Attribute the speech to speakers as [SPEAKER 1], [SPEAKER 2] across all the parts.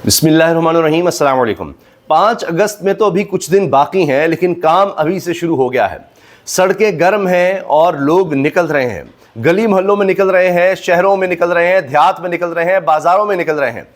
[SPEAKER 1] बिस्मिल्लाहिर्रहमानिर्रहीम, अस्सलाम वालेकुम। 5 अगस्त में तो अभी कुछ दिन बाकी हैं, लेकिन काम अभी से शुरू हो गया है। सड़कें गर्म हैं और लोग निकल रहे हैं, गली मोहल्लों में निकल रहे हैं, शहरों में निकल रहे हैं, देहात में निकल रहे हैं, बाजारों में निकल रहे हैं।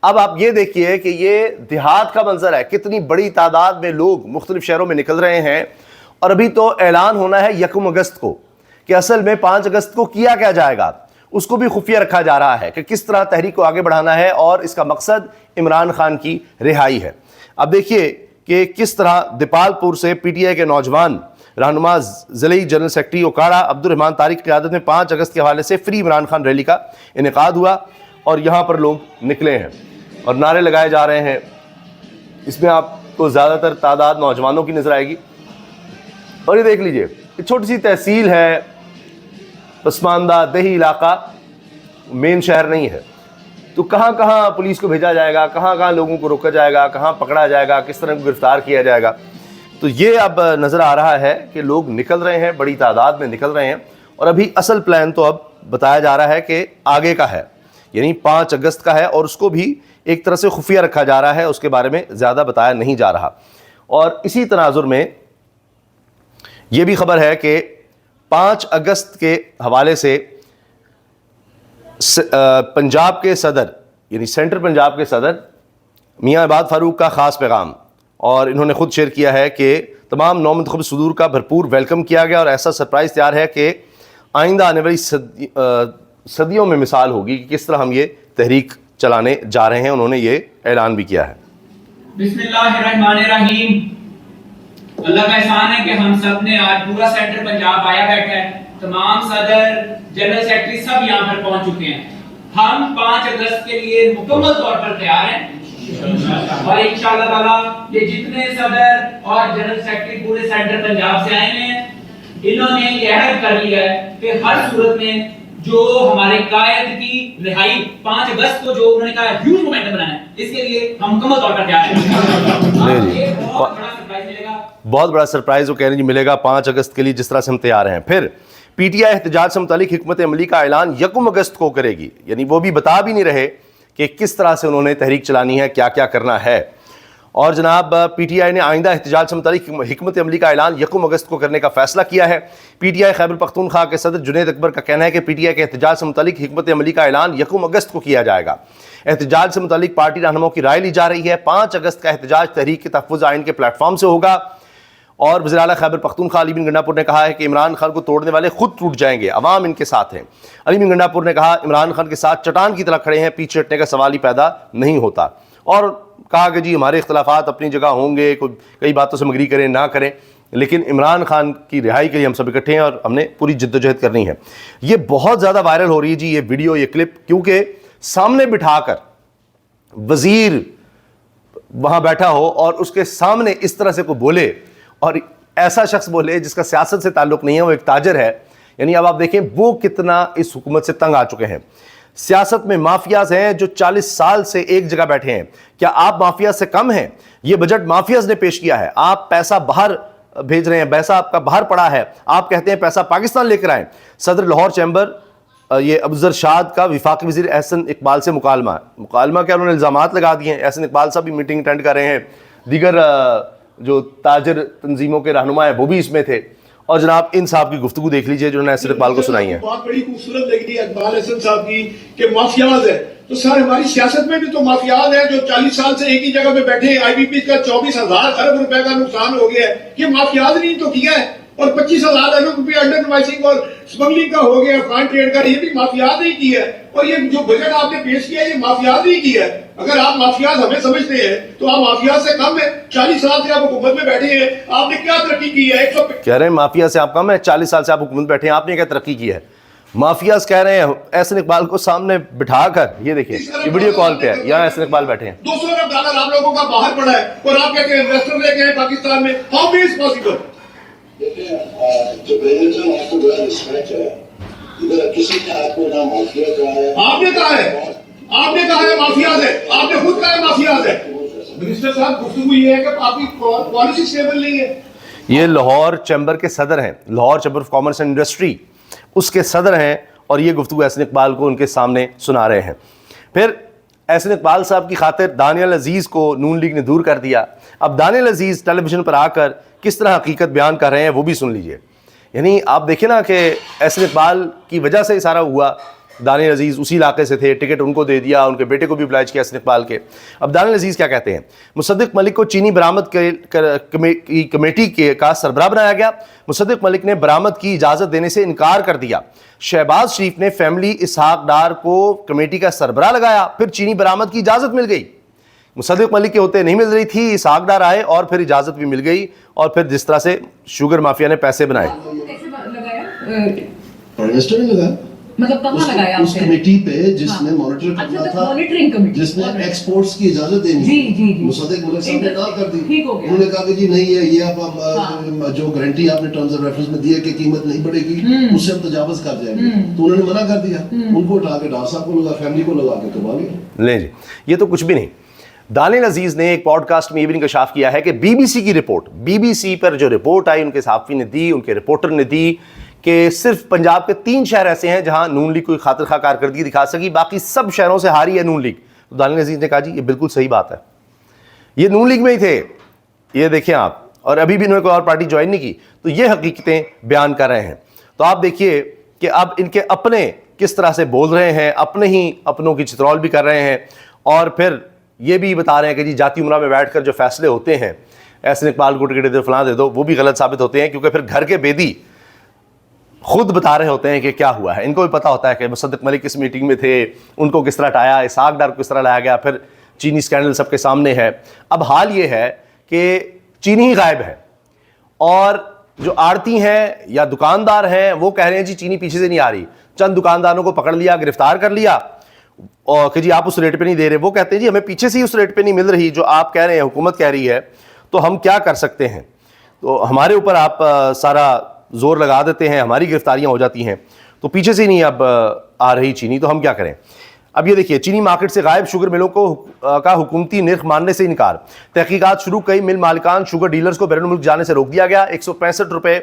[SPEAKER 1] अब आप ये देखिए कि ये देहात का मंजर है, कितनी बड़ी तादाद में लोग मुख्तलिफ शहरों में निकल रहे हैं। और अभी तो ऐलान होना है 1 अगस्त को कि असल में 5 अगस्त को किया क्या जाएगा, उसको भी खुफिया रखा जा रहा है कि किस तरह तहरीक को आगे बढ़ाना है और इसका मकसद इमरान खान की रिहाई है। अब देखिए कि किस तरह दीपालपुर से पीटीआई के नौजवान रहनुमा ज़िले general secretary Okara Abdurrahman Tariq की क़यादत में 5 अगस्त के हवाले से फ्री इमरान खान रैली का इनेकाद हुआ और यहाँ पर लोग निकले हैं और नारे लगाए जा रहे हैं। इसमें आपको ज़्यादातर तादाद नौजवानों की नज़र आएगी। और ये देख लीजिए, छोटी सी तहसील है, पसमानदा दही इलाका, मेन शहर नहीं है, तो कहाँ कहाँ पुलिस को भेजा जाएगा, कहाँ कहाँ लोगों को रोका जाएगा, कहाँ पकड़ा जाएगा, किस तरह को गिरफ्तार किया जाएगा। तो ये अब नज़र आ रहा है कि लोग निकल रहे हैं, बड़ी तादाद में निकल रहे हैं। और अभी असल प्लान तो अब बताया जा रहा है कि आगे का है, यानी 5 अगस्त का है और उसको भी एक तरह से खुफिया रखा जा रहा है, उसके बारे में ज़्यादा बताया नहीं जा रहा। और इसी तनाजुर में ये भी खबर है कि 5 अगस्त के हवाले से पंजाब के सदर यानी सेंट्रल पंजाब के सदर मियां इबाद फारूक का ख़ास पैगाम, और इन्होंने ख़ुद शेयर किया है कि तमाम नौमुंतखब सदूर का भरपूर वेलकम किया गया और ऐसा सरप्राइज़ तैयार है कि आइंदा आने वाली सदियों में मिसाल होगी कि किस तरह हम ये तहरीक चलाने जा रहे हैं। उन्होंने ये ऐलान भी किया है।
[SPEAKER 2] बिस्मिल्लाहिर्रहमानिर्रहीम। अल्लाह का एहसान है कि हम सब ने आज पूरा सेंट्रल पंजाब आया बैठा है, तमाम सदर जनरल सेक्रेटरी सब यहाँ पर पहुंच चुके हैं। हम 5 अगस्त के लिए मुकम्मल तौर पर तैयार हैं और इंशाअल्लाह ताला ये जितने सदर और जनरल सेक्रेटरी पूरे सेंट्रल पंजाब से आए हैं, इन्होंने ये अहद कर लिया है कि हर सूरत में जो हमारे कायद की रिहाई 5 अगस्त को जो उन्होंने कहा ह्यूज मोमेंटम बनाना है, इसके लिए हम मुकम्मल तौर पर तैयार हैं।
[SPEAKER 1] बहुत बड़ा सरप्राइज वो कह रहे हैं मिलेगा 5 अगस्त के लिए, जिस तरह से हम तैयार हैं। फिर पीटीआई एहतजाज से मुतालिक हिकमत अमली का ऐलान 1 अगस्त को करेगी, यानी वो भी बता भी नहीं रहे कि किस तरह से उन्होंने तहरीक चलानी है, क्या क्या करना है। और जनाब पीटीआई ने आइंदा एहतजाज से मुतालिक हिकमत अमली का ऐलान 1 अगस्त को करने का फैसला किया है। पीटीआई खैबर पख्तूनख्वा के सदर जुनैद अकबर का कहना है कि पीटीआई के एहतजाज से मुतालिक हिकमत अमली का ऐलान 1 अगस्त को किया जाएगा। एहतजाज से मुतालिक पार्टी रहनुमाओं की राय ली जा रही है। 5 अगस्त का एहतजाज तहरीक के तहफ़्फ़ुज़ आइन के प्लेटफॉर्म से होगा। और वज़ीर आला खैबर पख्तूनख्वा अली बिन गंडापुर ने कहा है कि इमरान खान को तोड़ने वाले खुद टूट जाएंगे, अवाम इनके साथ हैं। अली बिन गंडापुर ने कहा इमरान खान के साथ चट्टान की तरह खड़े हैं, पीछे हटने का सवाल ही पैदा नहीं होता। और कहा कि जी हमारे इख्तलाफात अपनी जगह होंगे, कई बातों से मगरी करें ना करें, लेकिन इमरान खान की रिहाई के लिए हम सब इकट्ठे हैं और हमने पूरी जिद्दोजहद करनी है। ये बहुत ज़्यादा वायरल हो रही है जी ये वीडियो, ये क्लिप, क्योंकि सामने बिठाकर वज़ीर वहाँ बैठा हो और उसके सामने इस तरह से कोई बोले, और ऐसा शख्स बोले जिसका सियासत से ताल्लुक़ नहीं है, वो एक ताजर है। यानी अब आप देखें वो कितना इस हुकूमत से तंग आ चुके हैं। सियासत में माफियाज हैं जो 40 साल से एक जगह बैठे हैं। क्या आप माफिया से कम हैं? ये बजट माफियाज ने पेश किया है, आप पैसा बाहर भेज रहे हैं, पैसा आपका बाहर पड़ा है, आप कहते हैं पैसा पाकिस्तान लेकर आए। सदर लाहौर चैम्बर ये अफजल शाद का वफाकी वज़ीर एहसन इकबाल से मुकालमा क्या उन्होंने इल्ज़ामात लगा दिए हैं। एहसन इकबाल साहब भी मीटिंग अटेंड कर रहे हैं, दीगर जो ताजर तंजीमों के रहनुमा है वो भी इसमें थे। और जनाब इन साहब की गुफ्तगू देख लीजिए जो उन्होंने एहसन इकबाल को सुनाई है।
[SPEAKER 3] बहुत बड़ी खूबसूरत लगी इकबाल एहसन साहब की कि माफियाज है, तो सर हमारी सियासत में भी तो माफियाज है जो 40 साल से एक ही जगह पे बैठे। आईबीपी का 24,000 अरब रुपए का नुकसान हो गया है, ये माफियाज नहीं तो किया है। और 25,000 अरब रुपये अंडर इनवाइसिंग और स्मगलिंग का हो गया, फाइन ट्रेड का, ये भी माफियाज नहीं किया है। और ये जो बजट आपने पेश किया ये माफियाज नहीं किया है। अगर आप माफियाज हमें समझते हैं तो आप माफियाज से कम है। 40 साल से आप हुकूमत में बैठे हैं, आपने क्या तरक्की की है?
[SPEAKER 1] कह रहे हैं माफिया से आप कम है, 40 साल से आप हुकूमत में बैठे हैं, आपने क्या तरक्की की है? माफियाज कह रहे हैं एहसन इकबाल को सामने बिठाकर। ये देखिए ये वीडियो कॉल पे है, यहाँ एहसन इकबाल बैठे हैं।
[SPEAKER 3] 200 अरब डॉलर आप लोगों का बाहर पड़ा है और आप कहते हैं इन्वेस्टर लेके आए पाकिस्तान में। How is possible? आपने कहा है माफियाज है, आपने खुद कहा है माफियाज है। मिनिस्टर साहब गुफ्तगू ये है कि आपकी पॉलिसी स्टेबल नहीं है।
[SPEAKER 1] ये लाहौर चैम्बर के सदर हैं, Lahore chamber of commerce and industry, उसके सदर हैं और ये गुफ्तगू एहसन इकबाल को उनके सामने सुना रहे हैं। फिर एहसन इकबाल साहब की खातिर दानियल अजीज़ को नून लीग ने दूर कर दिया। अब दानियल अजीज़ टेलीविज़न पर आकर किस तरह हकीकत बयान कर रहे हैं वो भी सुन लीजिए। यानी आप देखिए ना कि एहसन इकबाल की वजह से ही सारा हुआ। दानियल अजीज़ उसी इलाके से थे, टिकट उनको दे दिया, उनके बेटे को भी oblige किया एहसन इकबाल के। अब दानियल अजीज़ क्या कहते हैं, मुसद्दिक मलिक को चीनी बरामद की कमेटी का सरबराह बनाया गया। मुसद्दिक मलिक ने बरामद की इजाज़त देने से इनकार कर दिया। शहबाज शरीफ ने फैमिली इसहाक डार को कमेटी का सरबराह लगाया, फिर चीनी बरामद की इजाज़त मिल गई। मुसद्दिक मलिक के होते नहीं मिल रही थी, इसहाक डार आए और फिर इजाज़त भी मिल गई, और फिर जिस तरह से शुगर माफिया ने पैसे बनाए।
[SPEAKER 4] मतलब कहाँ लगाया
[SPEAKER 5] उस कमेटी पे जिसने मॉनिटर करना था,
[SPEAKER 4] मॉनिटरिंग कमेटी
[SPEAKER 5] जिसने एक्सपोर्ट्स की इजाजत देनी
[SPEAKER 4] जी।
[SPEAKER 5] मुसद्दिक मलिक साहब ने ना कर दी।
[SPEAKER 4] ठीक हो गया।
[SPEAKER 5] उन्होंने कहा कि जी नहीं है, ये आप जो गारंटी आपने टर्म्स ऑफ रेफरेंस में दी है कि कीमत नहीं बढ़ेगी, उससे हम तजावुज कर जाएंगे, तो उन्होंने मना कर दिया। उनको उठा के डार साहब को लगा, फैमिली को लगा के करवा लिया।
[SPEAKER 1] ले जी, ये तो कुछ भी नहीं। दानियल अजीज़ ने एक पॉडकास्ट में ये भी इंकशाफ किया है कि बीबीसी की रिपोर्ट, बीबीसी पर जो रिपोर्ट आई उनके सहाफ़ी ने दी, उनके रिपोर्टर ने दी, कि सिर्फ पंजाब के 3 शहर ऐसे हैं जहां नून लीग कोई खातिर खा कारकर्दगी दिखा सकी, बाकी सब शहरों से हारी है नून लीग। तो दानियल अजीज़ ने कहा जी ये बिल्कुल सही बात है, ये नून लीग में ही थे, ये देखें आप, और अभी भी इन्होंने कोई और पार्टी ज्वाइन नहीं की। तो ये हकीकतें बयान कर रहे हैं। तो आप देखिए कि अब इनके अपने किस तरह से बोल रहे हैं, अपने ही अपनों की चित्रौल भी कर रहे हैं, और फिर ये भी बता रहे हैं कि जी जाती उमरा में बैठ कर जो फैसले होते हैं, एहसन इकबाल को टिकट दे दो, फलां दे दो, वो भी गलत साबित होते हैं, क्योंकि फिर घर के बेदी खुद बता रहे होते हैं कि क्या हुआ है। इनको भी पता होता है कि मुसद्दिक मलिक किस मीटिंग में थे, उनको किस तरह हटाया, इसहाक डार को किस तरह लाया गया, फिर चीनी स्कैंडल सबके सामने है। अब हाल ये है कि चीनी ही गायब है, और जो आड़ती हैं या दुकानदार हैं वो कह रहे हैं जी चीनी पीछे से नहीं आ रही। चंद दुकानदारों को पकड़ लिया, गिरफ्तार कर लिया, और कि जी आप उस रेट पे नहीं दे रहे। वो कहते हैं जी हमें पीछे से ही उस रेट पे नहीं मिल रही जो आप कह रहे हैं, हुकूमत कह रही है, तो हम क्या कर सकते हैं। तो हमारे ऊपर आप सारा जोर लगा देते हैं, हमारी गिरफ्तारियां हो जाती हैं, तो पीछे से नहीं अब आ रही चीनी, तो हम क्या करें। अब ये देखिए, चीनी मार्केट से गायब शुगर मिलों को का हुकूमती निर्ख मानने से इनकार, तहकीकात शुरू, कई मिल मालिकान शुगर डीलर्स को बैरून मुल्क जाने से रोक दिया गया। 165 रुपए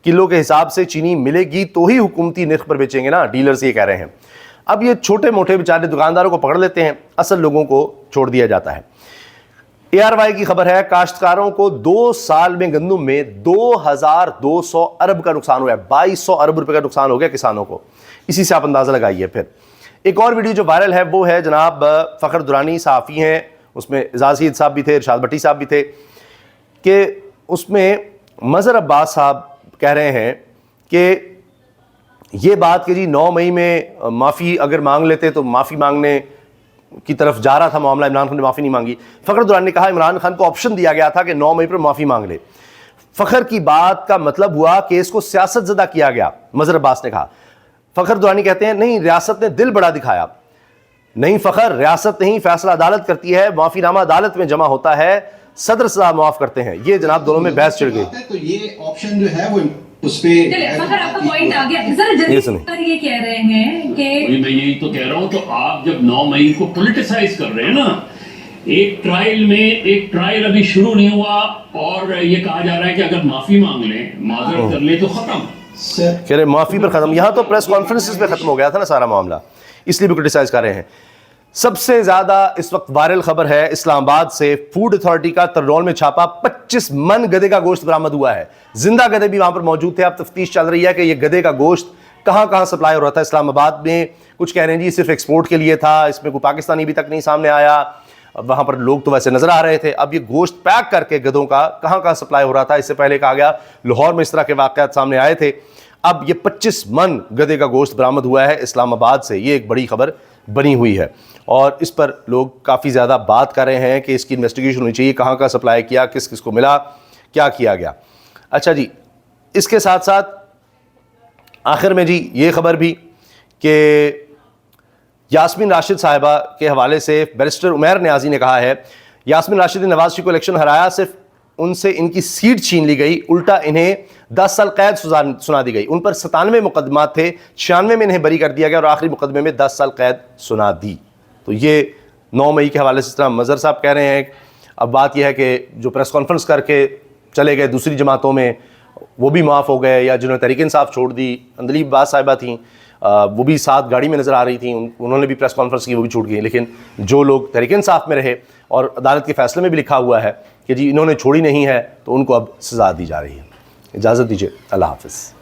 [SPEAKER 1] किलो के हिसाब से चीनी मिलेगी तो ही हुकूमती निर्ख पर बेचेंगे ना, डीलर्स ये कह रहे हैं। अब ये छोटे मोटे बेचारे दुकानदारों को पकड़ लेते हैं, असल लोगों को छोड़ दिया जाता है। ARY की खबर है, काश्तकारों को 2 साल में गंदम में 2200 अरब का नुकसान हुआ है। 2200 अरब रुपए का नुकसान हो गया किसानों को। इसी से आप अंदाजा लगाइए। फिर एक और वीडियो जो वायरल है वो है जनाब फ़खर दुरानी सहाफ़ी हैं, उसमें एजाज़ साहब भी थे, इरशाद भट्टी साहब भी थे, कि उसमें मज़हर अब्बास साहब कह रहे हैं कि ये बात कि जी 9 मई में माफ़ी अगर मांग लेते तो माफ़ी मांगने की तरफ जा रहा था मामला, इमरान खान ने माफ़ी नहीं मांगी। फ़खर दुरानी ने कहा इमरान खान को ऑप्शन दिया गया था कि 9 मई पर माफ़ी मांग ले। फ़खर की बात का मतलब हुआ कि इसको सियासत ज़दा किया गया, मज़हर अब्बास ने कहा। फ़खर दुरानी कहते हैं नहीं, रियासत ने दिल बड़ा दिखाया। नहीं फ़खर, रियासत नहीं, फैसला अदालत करती है, माफ़ीनामा अदालत में जमा होता है, सदर सजा माफ़ करते हैं। ये जनाब दोनों में बहस छिड़ गई।
[SPEAKER 5] तो ये ऑप्शन जो है वो उस पे
[SPEAKER 4] फ़खर आपका पॉइंट आ गया। जरा जल्दी सर ये कह रहे हैं कि
[SPEAKER 6] मैं यही तो कह रहा हूँ, तो आप जब 9 मई को पॉलिटिसाइज कर रहे हैं ना, एक ट्रायल अभी शुरू नहीं हुआ और ये कहा जा रहा है कि अगर माफी मांग लें, माजरत कर ले तो खत्म।
[SPEAKER 1] कह रहे माफी पर खत्म। यहाँ तो प्रेस कॉन्फ्रेंसिस पे खत्म हो गया था ना सारा मामला, इसलिए भी क्रिटिसाइज कर रहे हैं। सबसे ज्यादा इस वक्त वायरल खबर है इस्लामाबाद से, फूड अथॉरिटी का तरनौल में छापा, 25 मन गधे का गोश्त बरामद हुआ है। जिंदा गधे भी वहां पर मौजूद थे। अब तफ्तीश चल रही है कि यह गधे का गोश्त कहां कहां सप्लाई हो रहा था इस्लामाबाद में। कुछ कह रहे हैं जी सिर्फ एक्सपोर्ट के लिए था, इसमें कोई पाकिस्तानी अभी तक नहीं सामने आया। वहां पर लोग तो वैसे नजर आ रहे थे। अब ये गोश्त पैक करके गधों का कहां कहां सप्लाई हो रहा था, इससे पहले कहा गया लाहौर में इस तरह के वाकयात सामने आए थे। अब ये 25 मन गधे का गोश्त बरामद हुआ है इस्लामाबाद से। ये एक बड़ी खबर बनी हुई है और इस पर लोग काफ़ी ज़्यादा बात कर रहे हैं कि इसकी इन्वेस्टिगेशन होनी चाहिए, कहाँ का सप्लाई किया, किस किस को मिला, क्या किया गया। अच्छा जी, इसके साथ साथ आखिर में जी ये खबर भी कि यास्मीन राशिद साहिबा के हवाले से बैरिस्टर उमैर न्याजी ने कहा है, यास्मीन राशिद ने नवाज शरीफ को इलेक्शन हराया, सिर्फ उनसे इनकी सीट छीन ली गई, उल्टा इन्हें 10 साल कैद सुना दी गई। उन पर 97 मुकदमा थे, 96 में इन्हें बरी कर दिया गया और आखिरी मुकदमे में 10 साल कैद सुना दी। तो ये 9 मई के हवाले से इस तरह मज़हर साहब कह रहे हैं। अब बात यह है कि जो प्रेस कॉन्फ्रेंस करके चले गए दूसरी जमातों में, वो भी माफ़ हो गए, या जिन्होंने तहरीक इंसाफ छोड़ दी, अंदलीब बात साहिबा थी, वो भी साथ गाड़ी में नज़र आ रही थी, उन्होंने भी प्रेस कॉन्फ्रेंस की, वो भी छूट गई। लेकिन जो लोग तहरीक इंसाफ में रहे और अदालत के फैसले में भी लिखा हुआ है कि जी इन्होंने छोड़ी नहीं है, तो उनको अब सज़ा दी जा रही है। इजाज़त दीजिए, अल्लाह हाफ़िज़।